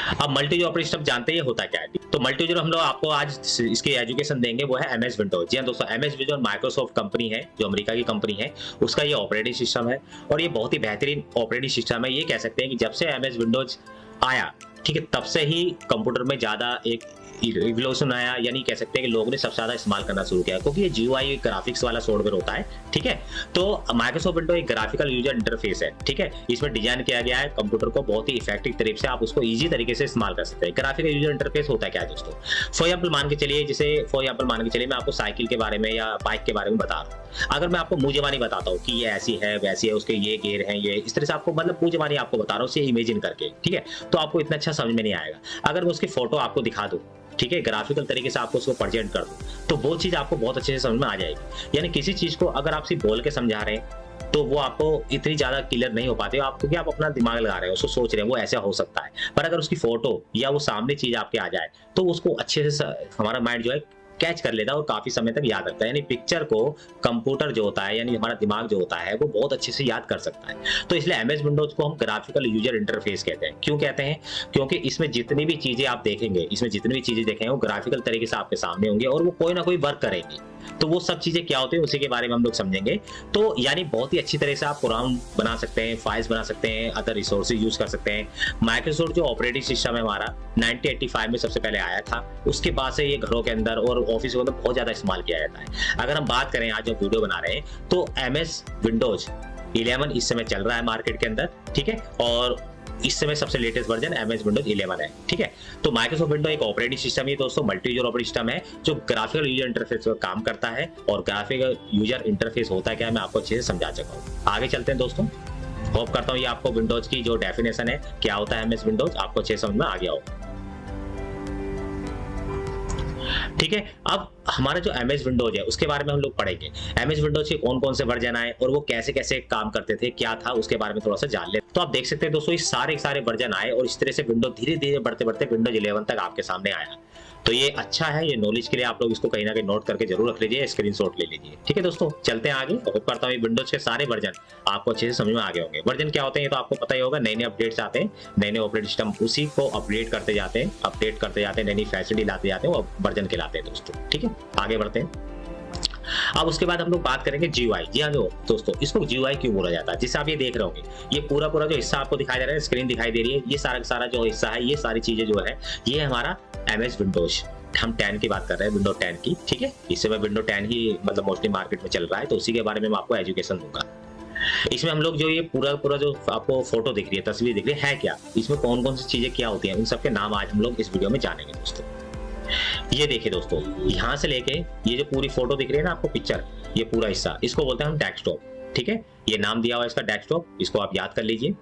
अब multi user operating system जानते हैं ये होता क्या है। तो मल्टी यूजर हम लोग आपको आज इसकी एजुकेशन देंगे, वो है एमएस विंडोज। जी हाँ दोस्तों, एमएस विंडोज माइक्रोसॉफ्ट कंपनी है, जो अमेरिका की कंपनी है, उसका ये ऑपरेटिंग सिस्टम है और ये बहुत ही बेहतरीन ऑपरेटिंग सिस्टम है। ये कह सकते हैं कि जब से एमएस विंडोज आया, ठीक है, तब से ही कंप्यूटर में ज्यादा एक रिवोल्यूशन आया, यानी कह सकते हैं कि लोगों ने सबसे ज्यादा इस्तेमाल करना शुरू किया, क्योंकि ये जीयूआई ग्राफिक्स वाला सॉफ्टवेयर होता है। ठीक है, तो माइक्रोसॉफ्ट विंडो एक ग्राफिकल यूजर इंटरफेस है। ठीक है, इसमें डिजाइन किया गया है कंप्यूटर को बहुत ही इफेक्टिव तरीके से, आप उसको इजी तरीके से इस्तेमाल कर सकते हैं। ग्राफिकल यूजर इंटरफेस होता है क्या है दोस्तों? फॉर एग्जाम्पल मान के चलिए, मैं आपको साइकिल के बारे में या बाइक के बारे में बता रहा हूँ। अगर मैं आपको मुंह जबानी बताता हूँ कि ये ऐसी है वैसी है, उसके ये गेयर हैं, ये इस तरह से आपको मतलब मुंह जबानी आपको बता रहा हूँ इमेजिन करके, ठीक है, तो आपको इतना अच्छा समझ में नहीं आएगा। अगर मैं उसकी फोटो आपको दिखा दूं, ठीक है, ग्राफिकल तरीके से आपको उसको प्रेजेंट कर दूं, तो वो चीज आपको बहुत अच्छे से समझ में आ जाएगी। यानी किसी चीज को अगर आप सिर्फ बोल के समझा रहे हैं तो वो आपको इतनी ज्यादा क्लियर नहीं हो पाती, आप क्योंकि आप अपना दिमाग लगा रहे हो, उसको सोच रहे हैं वो ऐसा हो सकता है। पर अगर उसकी फोटो या वो सामने चीज आपके आ जाए तो उसको अच्छे से हमारा माइंड जो है कैच कर लेता है और काफी समय तक याद रखता है। यानी पिक्चर को कंप्यूटर जो होता है, यानी हमारा दिमाग जो होता है, वो बहुत अच्छे से याद कर सकता है। तो इसलिए एमएस विंडोज को हम ग्राफिकल यूजर इंटरफेस कहते हैं। क्यों कहते हैं? क्योंकि इसमें जितनी भी चीजें आप देखेंगे, वो ग्राफिकल तरीके से आपके सामने होंगे और वो कोई ना कोई वर्क करेंगी। तो वो सब चीजें क्या होती है उसी के बारे में हम लोग समझेंगे। तो यानी बहुत ही अच्छी तरह से आप प्रोग्राम बना सकते हैं, फाइल्स बना सकते हैं, अदर रिसोर्सेज यूज कर सकते हैं। माइक्रोसॉफ्ट जो ऑपरेटिंग सिस्टम है हमारा 1985 में सबसे पहले आया था। उसके बाद से ये घरों के अंदर और ऑफिस के अंदर बहुत ज्यादा इस्तेमाल किया जाता है। अगर हम बात करें, आज जो वीडियो बना रहे हैं, तो एमएस विंडोज 11 इस समय चल रहा है मार्केट के अंदर, ठीक है, और इस समय सबसे लेटेस्ट वर्जन एमएस विंडोज 11 है। ठीक है, तो माइक्रोसॉफ्ट विंडो एक ऑपरेटिंग सिस्टम है दोस्तों, मल्टी यूजर ऑपरेटिंग सिस्टम है जो ग्राफिकल यूजर इंटरफेस पर काम करता है। और ग्राफिकल यूजर इंटरफेस होता है क्या, मैं आपको अच्छे से समझा चुका हूँ। आगे चलते हैं दोस्तों। होप करता हूँ ये आपको विंडोज की जो डेफिनेशन है क्या होता है एमएस विंडोज, आपको अच्छे समझ में आ गया होगा। ठीक है, अब हमारा जो एमएस विंडोज है उसके बारे में हम लोग पढ़ेंगे। एमएस विंडोज के कौन कौन से वर्जन आए और वो कैसे कैसे काम करते थे, क्या था, उसके बारे में थोड़ा सा जान ले। तो आप देख सकते हैं दोस्तों, ये सारे वर्जन आए और इस तरह से विंडोज धीरे धीरे बढ़ते बढ़ते विंडोज 11 तक आपके सामने आया। तो ये अच्छा है, ये नॉलेज के लिए आप लोग इसको कहीं ना कहीं नोट करके जरूर रख लीजिए, स्क्रीनशॉट ले लीजिए। ठीक है दोस्तों, चलते हैं आगे। होप करता हूँ विंडोज के सारे वर्जन आपको अच्छे से समझ में आ गए होंगे। वर्जन क्या होते हैं ये तो आपको पता ही होगा, नए नए अपडेट्स आते हैं, नए नए ऑपरेटिंग सिस्टम उसी को अपडेट करते जाते हैं, नई नई फैसिलिटी लाते जाते हैं, वो वर्जन कहलाते हैं दोस्तों। ठीक है, आगे बढ़ते हैं। अब उसके बाद हम लोग बात करेंगे जीयूआई। जी हाँ दोस्तों, इसको जीयूआई क्यों बोला जाता है? जिससे आप ये देख रहे होंगे, ये पूरा जो हिस्सा आपको दिखाई दे रहा है, स्क्रीन दिखाई दे रही है, ये सारा जो हिस्सा है, ये सारी चीजें जो है, ये हमारा एमएस विंडोज। हम 10 की बात कर रहे हैं, विंडो 10 की। ठीक है, इस समय विंडो 10 ही मतलब मोस्टली मार्केट में चल रहा है, तो उसी के बारे में मैं आपको एजुकेशन दूंगा। इसमें हम लोग जो ये पूरा जो आपको फोटो दिख रही है, तस्वीर दिख रही है क्या, इसमें कौन कौन सी चीजें क्या होती हैं, उन सबके नाम आज हम लोग इस वीडियो में जानेंगे दोस्तों। ये देखिए दोस्तों, यहाँ से लेके ये जो पूरी फोटो दिख रही है ना आपको, पिक्चर, ये पूरा हिस्सा, इसको बोलते हैं हम डेस्कटॉप। ठीक है, ये नाम दिया हुआ है इसका डेस्कटॉप, इसको आप याद कर लीजिए।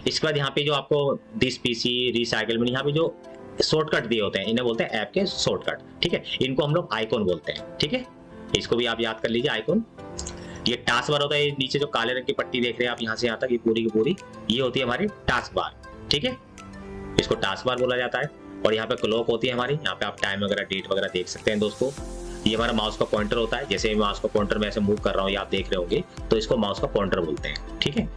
इसके बाद यहाँ पे जो आपको दिस पीसी, रिसाइकल में, यहाँ पे जो शॉर्टकट दिए होते हैं, इन्हें बोलते हैं ऐप के शॉर्टकट। ठीक है, इनको हम लोग आइकॉन बोलते हैं। ठीक है, इसको भी आप याद कर लीजिए, आइकॉन। ये टास्क बार होता है, नीचे जो काले रंग की पट्टी देख रहे हैं आप यहाँ से यहाँ तक, ये पूरी की पूरी ये होती है हमारी टास्क बार। ठीक है, इसको टास्क बार बोला जाता है। और यहाँ पे क्लॉक होती है हमारी, यहाँ पे आप टाइम वगैरह, डेट वगैरह देख सकते हैं दोस्तों। ये हमारा माउस का पॉइंटर होता है, जैसे माउस का पॉइंटर में ऐसे मूव कर रहा हूँ, ये आप देख रहे होंगे, तो इसको माउस का पॉइंटर बोलते हैं। ठीक है,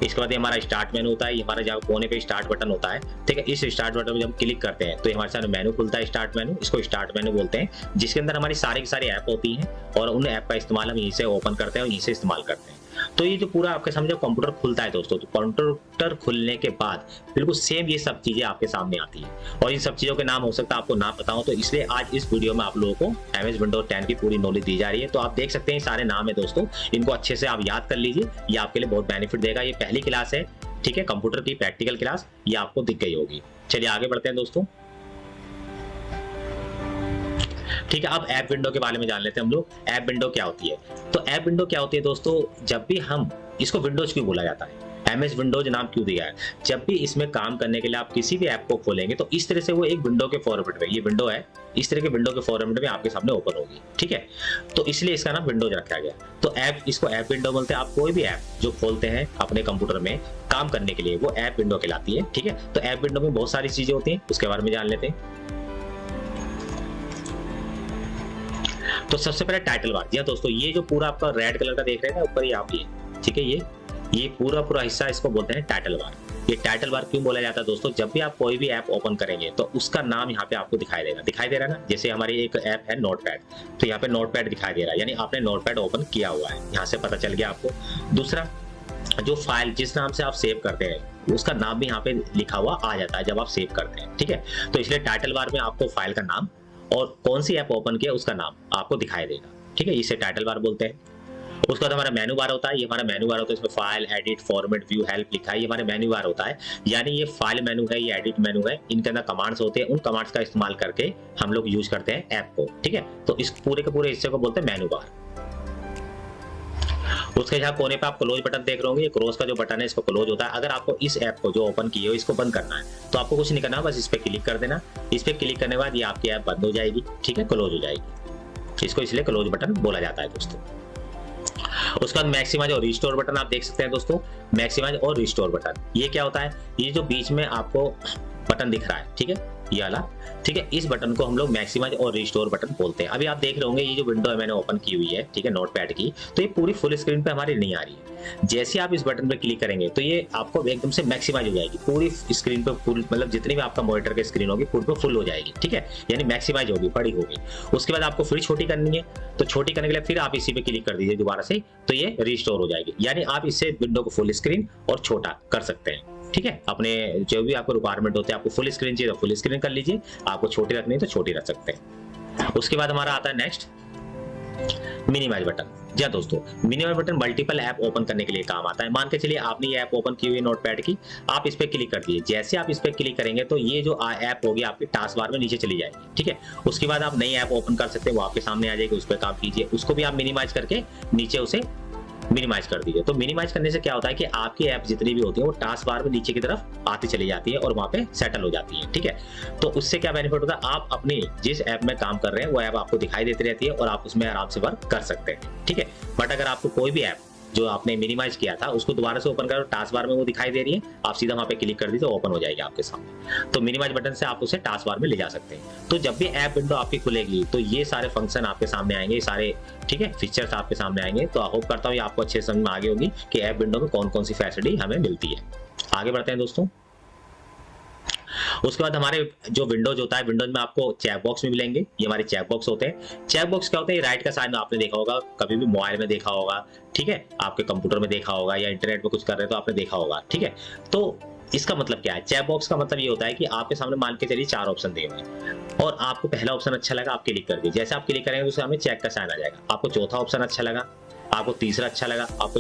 इसके बाद ये हमारा स्टार्ट मेनू होता है, ये हमारा जहाँ कोने पे स्टार्ट बटन होता है। ठीक है, इस स्टार्ट बटन में जब क्लिक करते हैं तो हमारे सामने मेनू खुलता है, स्टार्ट मेनू, इसको स्टार्ट मेनू बोलते हैं, जिसके अंदर हमारी सारी की सारी ऐप होती हैं और उन ऐप का इस्तेमाल हम यहीं से ओपन करते हैं और यहीं से इस्तेमाल करते हैं। तो ये जो पूरा आपके सामने जो कंप्यूटर खुलता है दोस्तों, तो कंप्यूटर खुलने के बाद बिल्कुल सेम ये सब चीजें आपके सामने आती है। और इन सब चीजों के नाम हो सकता है आपको ना पता हो, तो इसलिए आज इस वीडियो में आप लोगों को एमएस विंडोज 10 की पूरी नॉलेज दी जा रही है। तो आप देख सकते हैं सारे नाम है दोस्तों, इनको अच्छे से आप याद कर लीजिए, ये आपके लिए बहुत बेनिफिट देगा। ये पहली क्लास है, ठीक है, कंप्यूटर की प्रैक्टिकल क्लास, ये आपको दिख गई होगी। चलिए आगे बढ़ते हैं दोस्तों। ठीक है, अब ऐप विंडो के बारे में जान लेते हैं हम लोग। ऐप विंडो क्या होती है? तो ऐप विंडो क्या होती है दोस्तों, जब भी हम इसको विंडोज क्यों बोला जाता है, एमएस विंडोज नाम क्यों दिया है, जब भी इसमें काम करने के लिए आप किसी भी ऐप को खोलेंगे तो इस तरह से वो एक विंडो के फॉर्मेट में, ये विंडो है, इस तरह के विंडो के फॉर्मेट में आपके सामने ओपन होगी। ठीक है, तो इसलिए इसका नाम विंडोज रखा गया। तो ऐप, इसको ऐप विंडो बोलते हैं। आप कोई भी ऐप जो खोलते हैं अपने कंप्यूटर में काम करने के लिए, वो ऐप विंडो कहलाती है। ठीक है, तो ऐप विंडो में बहुत सारी चीजें होती हैं, उसके बारे में जान लेते हैं। तो सबसे पहले टाइटल बार। जी हाँ दोस्तों, ये जो पूरा आपका रेड कलर का देख रहे हैं ना ऊपर, ये आप ये, ठीक है, ये पूरा हिस्सा इसको बोलते हैं टाइटल बार। ये टाइटल बार क्यों बोला जाता है दोस्तों? जब भी आप कोई भी ऐप ओपन करेंगे तो उसका नाम यहाँ पे आपको दिखाई देगा, दिखाई दे रहा है ना। जैसे हमारी एक ऐप है नोटपैड, तो यहाँ पे नोटपैड दिखाई दे रहा है, यानी आपने नोटपैड ओपन किया हुआ है, यहाँ से पता चल गया आपको। दूसरा, जो फाइल जिस नाम से आप सेव करते हैं उसका नाम भी यहाँ पे लिखा हुआ आ जाता है जब आप सेव करते हैं, ठीक है। तो इसलिए टाइटल बार में आपको फाइल का नाम और कौन सी ऐप ओपन किया उसका नाम आपको दिखाई देगा, ठीक है। इसे टाइटल बार बोलते हैं। उसके बाद हमारा मेनू बार होता है, ये हमारा मेनू बार होता है, इसमें file, edit, format, view, help लिखा है, ये हमारा मेनू बार होता है। यानी ये फाइल मेनू है, ये एडिट मेनू है, इनके अंदर कमांड्स होते हैं, उन कमांड्स का इस्तेमाल करके हम लोग यूज करते हैं ऐप को, ठीक है। तो इस पूरे के पूरे हिस्से को बोलते हैं मेनू बार। उसके यहाँ कोने पे आप क्लोज बटन देख रहे होंगे, ये क्लोज का जो बटन है इसको क्लोज होता है। अगर आपको इस ऐप को जो ओपन की हो इसको बंद करना है तो आपको कुछ नहीं करना, बस इस पे क्लिक कर देना। इस पे क्लिक करने के बाद ये आपकी ऐप बंद हो जाएगी, ठीक है, क्लोज हो जाएगी। इसको इसलिए क्लोज बटन बोला जाता है दोस्तों। उसके बाद मैक्सिमाइज और रिस्टोर बटन आप देख सकते हैं दोस्तों। मैक्सिमाइज और रिस्टोर बटन ये क्या होता है? ये जो बीच में आपको बटन दिख रहा है, ठीक है, ये वाला, ठीक है, इस बटन को हम लोग मैक्सिमाइज और रिस्टोर बटन बोलते हैं। अभी आप देख रहे होंगे ये जो विंडो है मैंने ओपन की हुई है, ठीक है, नोटपैड की, तो ये पूरी फुल स्क्रीन पे हमारी नहीं आ रही है। जैसे आप इस बटन पे क्लिक करेंगे तो ये आपको एकदम से मैक्सिमाइज हो जाएगी, पूरी स्क्रीन पे फुल, मतलब जितनी भी आपका मॉनिटर की स्क्रीन होगी पूरी पे फुल हो जाएगी, ठीक है, यानी मैक्सिमाइज होगी, बड़ी होगी। उसके बाद आपको फिर छोटी करनी है, तो छोटी करने के लिए फिर आप इसी पे क्लिक कर दीजिए दोबारा से, तो ये रिस्टोर हो जाएगी। यानी आप इससे विंडो को फुल स्क्रीन और छोटा कर सकते हैं, ठीक है। अपने जो भी आपको रिक्वायरमेंट होते हैं, आपको फुल स्क्रीन चाहिए तो फुल स्क्रीन कर लीजिए, आपको छोटी रखनी है तो छोटी रख सकते हैं। उसके बाद हमारा आता है नेक्स्ट मिनिमाइज बटन। जी हाँ दोस्तों, minimise button multiple app open करने के लिए काम आता है। मान के चलिए आपने ये ऐप ओपन की हुई है नोटपैड की, आप इस पे क्लिक कर दिए। जैसे आप इस पे क्लिक करेंगे तो ये जो ऐप होगी आपकी टास्क बार में नीचे चली जाएगी, ठीक है। उसके बाद आप नई ऐप ओपन कर सकते हैं, वो आपके सामने आ जाएगी, उस पर काम कीजिए। उसको भी आप मिनिमाइज करके नीचे उसे मिनिमाइज कर दीजिए। तो मिनिमाइज करने से क्या होता है कि आपकी ऐप जितनी भी होती है वो टास्क बार में नीचे की तरफ आती चली जाती है और वहां पे सेटल हो जाती है, ठीक है। तो उससे क्या बेनिफिट होता है? आप अपनी जिस ऐप में काम कर रहे हैं वो ऐप आपको दिखाई देती रहती है और आप उसमें आराम से वर्क कर सकते हैं, ठीक है। बट अगर आपको कोई भी ऐप जो आपने मिनिमाइज किया था उसको दोबारा से ओपन करो, टास्क बार में वो दिखाई दे रही है, आप सीधा वहां पे क्लिक कर दीजिए, ओपन हो जाएगी आपके सामने। तो मिनिमाइज बटन से आप उसे टास्क बार में ले जा सकते हैं। तो जब भी ऐप विंडो आपकी खुलेगी तो ये सारे फंक्शन आपके सामने आएंगे, सारे, ठीक है, फीचर्स आपके सामने आएंगे। तो होप करता हूँ आपको अच्छे समझ में आ गई होगी कि ऐप विंडो में कौन कौन सी फैसिलिटी हमें मिलती है। आगे बढ़ते हैं दोस्तों। उसके बाद हमारे जो विंडोज होता है, विंडोज में आपको चेक बॉक्स भी मिलेंगे। ये हमारे चेक बॉक्स होते हैं। चेक बॉक्स क्या होते हैं? राइट का साइड में आपने देखा होगा, कभी भी मोबाइल में देखा होगा, ठीक है, आपके कंप्यूटर में देखा होगा या इंटरनेट पे कुछ कर रहे हैं तो आपने देखा होगा, ठीक है। तो इसका मतलब क्या है? चेक बॉक्स का मतलब ये होता है कि आपके सामने मान के चलिए 4 ऑप्शन दिए हुए हैं और आपको पहला ऑप्शन अच्छा लगा, आप क्लिक कर दीजिए। जैसे आप क्लिक करेंगे तो सामने चेक का साइन आ जाएगा। आपको चौथा ऑप्शन अच्छा लगा, आपको तीसरा अच्छा लगा, आपको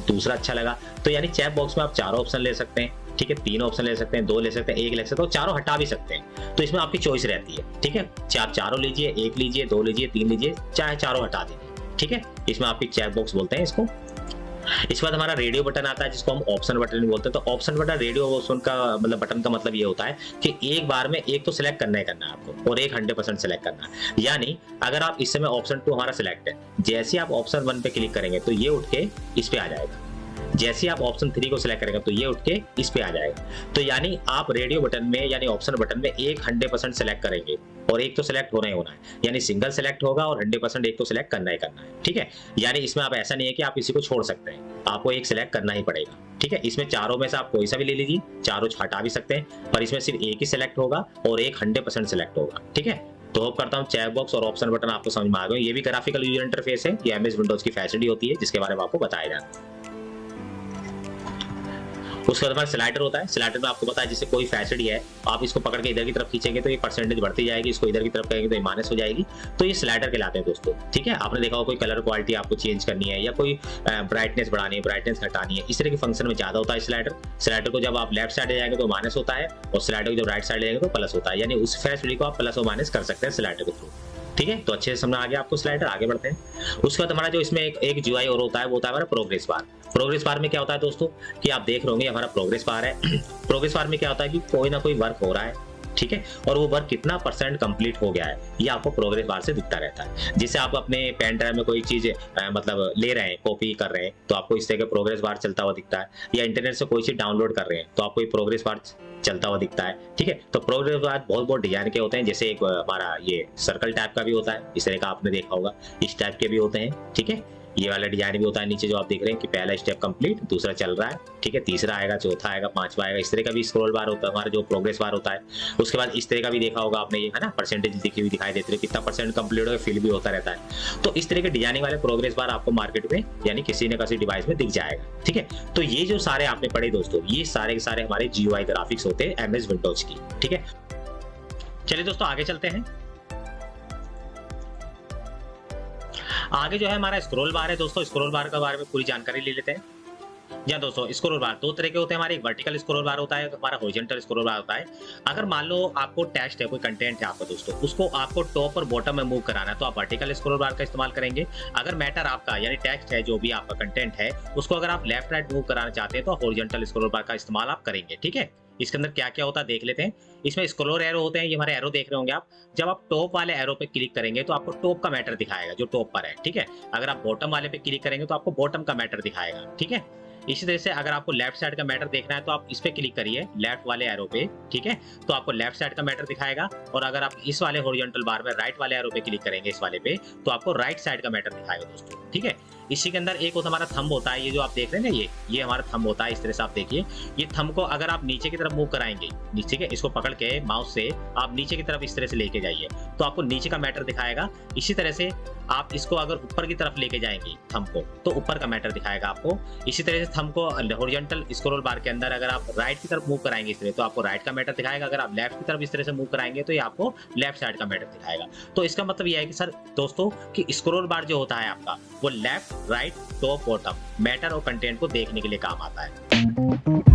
दूसरा अच्छा लगा, तो यानी चेक बॉक्स में आप 4 ऑप्शन ले सकते हैं, ठीक है, 3 ऑप्शन ले सकते हैं, 2 ले सकते हैं, 1 ले सकते हैं, चारों हटा भी सकते हैं। तो इसमें आपकी चॉइस रहती है, ठीक है, आप चारों लीजिए, 1 लीजिए, 2 लीजिए, 3 लीजिए, चाहे चारों हटा दीजिए, ठीक है। इसमें आपकी चेक बॉक्स बोलते हैं इसको। इसके बाद हमारा रेडियो बटन आता है जिसको हम ऑप्शन बटन भी बोलते हैं। तो ऑप्शन बटन, रेडियो ऑप्शन का मतलब बटन का मतलब ये होता है कि एक बार में एक तो सिलेक्ट करना ही करना है आपको और एक 100% सिलेक्ट करना है। यानी अगर आप इस समय ऑप्शन 2 हमारा सिलेक्ट है, जैसे आप ऑप्शन 1 पे क्लिक करेंगे तो ये उठ के इस पे आ जाएगा। जैसे आप ऑप्शन 3 को सिलेक्ट करेंगे तो ये उठ के इस पे आ जाएगा। तो यानी आप रेडियो बटन में यानी ऑप्शन बटन में एक 100% सिलेक्ट करेंगे और एक तो सिलेक्ट होना ही होना है, यानी सिंगल सिलेक्ट होगा और 100% एक तो सिलेक्ट करना ही करना है, ठीक है। यानी इसमें आप ऐसा नहीं है कि आप इसी को छोड़ सकते हैं, आपको एक सिलेक्ट करना ही पड़ेगा, ठीक है। इसमें चारों में से आप कोई सा भी ले लीजिए, चारों हटा भी सकते हैं, पर इसमें सिर्फ एक ही सिलेक्ट होगा और एक 100% सिलेक्ट होगा, ठीक है। तो होप करता हूँ चेक बॉक्स और ऑप्शन बटन आपको समझ में आ गए। ये भी ग्राफिकल यूजर इंटरफेस है, ये एमएस विंडोज की फैसिलिटी होती है जिसके बारे में आपको बताया जाता है। उसके बाद हमारा स्लाइडर होता है। स्लाइडर में आपको पता है जैसे कोई फैसिलिटी है, आप इसको पकड़ के इधर की तरफ खींचेंगे तो ये परसेंटेज बढ़ती जाएगी, इसको इधर की तरफ करेंगे तो ये माइनस हो जाएगी। तो ये स्लाइडर कहलाते हैं दोस्तों, ठीक है। आपने देखा होगा कोई कलर क्वालिटी आपको चेंज करनी है या कोई ब्राइटनेस बढ़ानी है, ब्राइटनेस घटानी है, इस तरह के फंक्शन में ज्यादा होता है स्लाइडर। स्लाइडर को जब आप लेफ्ट साइड जाएंगे तो माइनस होता है और स्लाइडर को जब राइट साइड जाएंगे तो प्लस होता है, यानी उस फैसिलिटी को आप प्लस और माइनस कर सकते हैं स्लाइडर के थ्रू, ठीक है। तो अच्छे से समझ आ गया आपको स्लाइडर। आगे बढ़ते हैं। उसके बाद हमारा जो इसमें एक जीयूआई और होता है वो होता है हमारा प्रोग्रेस बार। प्रोग्रेस बार में क्या होता है दोस्तों कि आप देख रहे होंगे हमारा प्रोग्रेस बार है। प्रोग्रेस बार में क्या होता है कि कोई ना कोई वर्क हो रहा है, ठीक है, और वो वर्क कितना % कंप्लीट हो गया है ये आपको प्रोग्रेस बार से दिखता रहता है। जैसे आप अपने पेन ड्राइव में कोई चीज मतलब ले रहे हैं, कॉपी कर रहे हैं तो आपको इस तरह का प्रोग्रेस बार चलता हुआ दिखता है, या इंटरनेट से कोई चीज डाउनलोड कर रहे हैं तो आपको ये प्रोग्रेस बार चलता हुआ दिखता है, ठीक है। तो प्रोग्रेस बार बहुत बहुत डिजाइन के होते हैं, जैसे एक हमारा ये सर्कल टाइप का भी होता है, इस तरह का आपने देखा होगा, इस टाइप के भी होते हैं, ठीक है। ये वाला डिजाइन भी होता है नीचे जो आप देख रहे हैं कि पहला स्टेप कंप्लीट, दूसरा चल रहा है, ठीक है, तीसरा आएगा, चौथा आएगा, पांचवा आएगा। इस तरह का भी स्क्रॉल बार होता है हमारा जो प्रोग्रेस बार होता है। उसके बाद इस तरह का भी देखा होगा आपने, ये है ना परसेंटेज लिखी हुई दिखाई देती है, कितना परसेंट कंप्लीट हो फिल भी होता रहता है। तो इस तरह के डिजाइनिंग वाले प्रोग्रेस बार आपको मार्केट में यानी किसी न किसी डिवाइस में दिख जाएगा, ठीक है। तो ये जो सारे आपने पढ़े दोस्तों, ये सारे के सारे हमारे GUI ग्राफिक्स होते हैं MS विंडोज की, ठीक है। चलिए दोस्तों आगे चलते हैं। आगे जो है हमारा स्क्रॉल बार है दोस्तों, स्क्रॉल बार के बारे में पूरी जानकारी ले लेते हैं। या दोस्तों स्क्रॉल बार दो तरह के होते हैं हमारे, एक वर्टिकल स्क्रॉल बार होता है, हमारा हॉरिजॉन्टल स्क्रॉल बार होता है। अगर मान लो आपको टेक्स्ट है, कोई कंटेंट है आपका दोस्तों, उसको आपको टॉप और बॉटम में मूव कराना है तो आप वर्टिकल स्क्रॉल बार का इस्तेमाल करेंगे। अगर मैटर आपका यानी टेक्स्ट है, जो भी आपका कंटेंट है, उसको अगर आप लेफ्ट राइट मूव कराना चाहते हैं तो हॉरिजॉन्टल स्क्रॉल बार का इस्तेमाल आप करेंगे, ठीक है। इसके अंदर क्या क्या होता है देख लेते हैं। इसमें स्क्रॉल एरो होते हैं, ये हमारे एरो देख रहे होंगे आप। जब आप टॉप वाले एरो पे क्लिक करेंगे तो आपको टॉप का मैटर दिखाएगा जो टॉप पर है, ठीक है। अगर आप बॉटम वाले पे क्लिक करेंगे तो आपको बॉटम का मैटर दिखाएगा, ठीक है। इसी तरह से अगर आपको लेफ्ट साइड का मैटर देखना है तो आप इस पे क्लिक करिए लेफ्ट वाले एरो पे, ठीक है, तो आपको लेफ्ट साइड का मैटर दिखाएगा। और अगर आप इस वाले हॉरिजॉन्टल बार में राइट वाले एरो पे क्लिक करेंगे इस वाले पे, तो आपको राइट साइड का मैटर दिखाएगा दोस्तों, ठीक है। इसी के अंदर एक होता हमारा थंब होता है, ये जो आप देख रहे हैं ना, ये हमारा थंब होता है। इस तरह से आप देखिए, ये थंब को अगर आप नीचे की तरफ मूव कराएंगे, ठीक है, इसको पकड़ के माउस से आप नीचे की तरफ इस तरह से लेके जाइए तो आपको नीचे का मैटर दिखाएगा। इसी तरह से आप इसको अगर ऊपर की तरफ लेके जाएंगे थंब को तो ऊपर का मैटर दिखाएगा आपको। इसी तरह से थंब को हॉरिजॉन्टल स्क्रॉल बार के अंदर अगर आप राइट की तरफ मूव कराएंगे इस तरह तो आपको राइट का मैटर दिखाएगा। अगर आप लेफ्ट की तरफ इस तरह से मूव कराएंगे तो ये आपको लेफ्ट साइड का मैटर दिखाएगा। तो इसका मतलब ये है कि सर दोस्तों कि स्क्रॉल बार जो होता है आपका वो left right top bottom matter और कंटेंट को देखने के लिए काम आता है।